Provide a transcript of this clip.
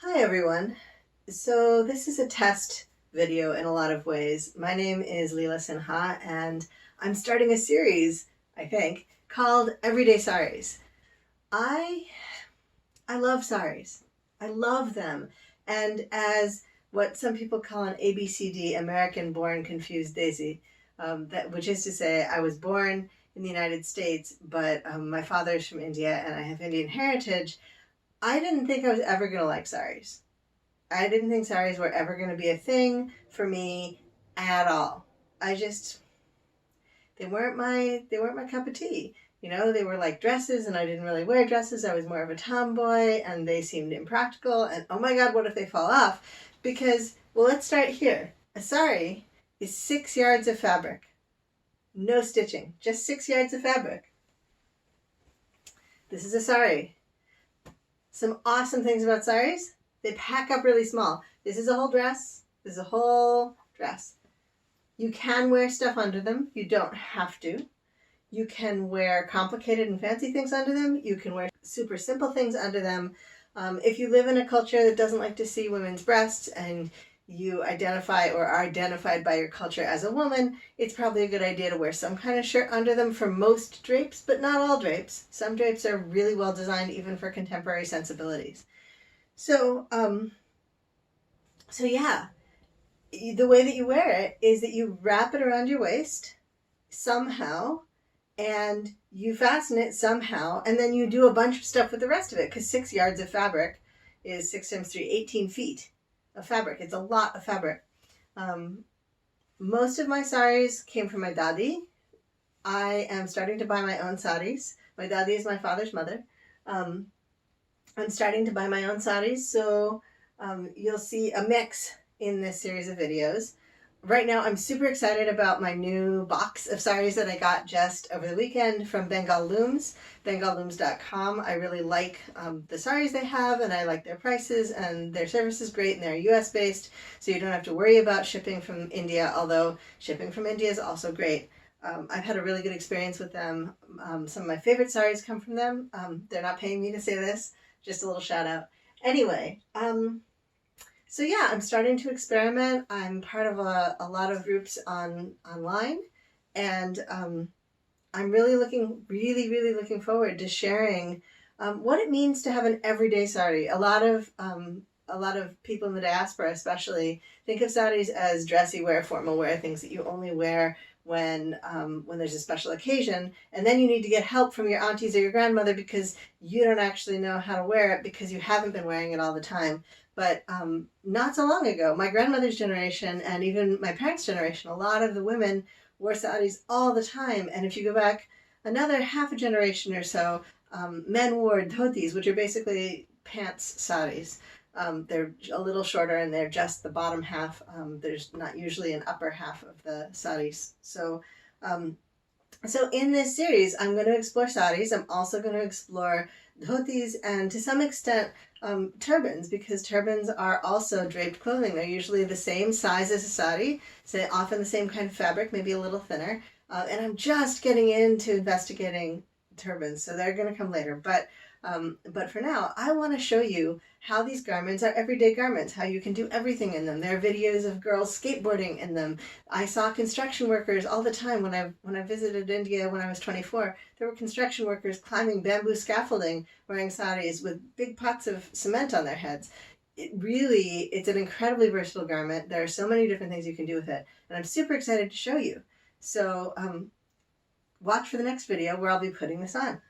Hi everyone. So this is a test video in a lot of ways. My name is Leela Sinha and I'm starting a series, I think, called Everyday Saris. I love saris. I love them. And as what some people call an ABCD, American Born Confused Daisy, which is to say I was born in the United States, but my father's from India and I have Indian heritage. I didn't think I was ever going to like saris. I didn't think saris were ever going to be a thing for me at all. I just they weren't my cup of tea. You know, they were like dresses and I didn't really wear dresses. I was more of a tomboy and they seemed impractical and oh my god, what if they fall off? Because, well, let's start here. A sari is 6 yards of fabric. No stitching, just 6 yards of fabric. This is a sari. Some awesome things about saris. They pack up really small. This is a whole dress. This is a whole dress. You can wear stuff under them. You don't have to. You can wear complicated and fancy things under them. You can wear super simple things under them. If you live in a culture that doesn't like to see women's breasts and you identify or are identified by your culture as a woman, it's probably a good idea to wear some kind of shirt under them for most drapes, but not all drapes. Some drapes are really well designed even for contemporary sensibilities. So yeah, the way that you wear it is that you wrap it around your waist somehow and you fasten it somehow and then you do a bunch of stuff with the rest of it because 6 yards of fabric is 6 times 3, 18 feet of fabric. It's a lot of fabric. Most of my saris came from my dadi. I am starting to buy my own saris. My dadi is my father's mother. I'm starting to buy my own saris, so you'll see a mix in this series of videos. Right now, I'm super excited about my new box of saris that I got just over the weekend from Bengal Looms, bengallooms.com. I really like the saris they have, and I like their prices, and their service is great, and they're US based, so you don't have to worry about shipping from India, although shipping from India is also great. I've had a really good experience with them. Some of my favorite saris come from them. They're not paying me to say this, just a little shout out. Anyway, so yeah, I'm starting to experiment. I'm part of a lot of groups online, and I'm really looking forward to sharing what it means to have an everyday sari. A lot of people in the diaspora, especially, think of saris as dressy wear, formal wear, things that you only wear when there's a special occasion, and then you need to get help from your aunties or your grandmother because you don't actually know how to wear it because you haven't been wearing it all the time. But not so long ago, my grandmother's generation and even my parents' generation, a lot of the women wore saris all the time. And if you go back another half a generation or so, men wore dhotis, which are basically pants saris. They're a little shorter and they're just the bottom half. There's not usually an upper half of the saris. So in this series, I'm going to explore saris. I'm also going to explore dhotis and to some extent turbans, because turbans are also draped clothing. They're usually the same size as a sari, so often the same kind of fabric, maybe a little thinner. And I'm just getting into investigating turbans, so they're going to come later. But for now, I want to show you how these garments are everyday garments, how you can do everything in them. There are videos of girls skateboarding in them. I saw construction workers all the time when I visited India when I was 24. There were construction workers climbing bamboo scaffolding wearing saris with big pots of cement on their heads. It's an incredibly versatile garment. There are so many different things you can do with it, and I'm super excited to show you. So watch for the next video where I'll be putting this on.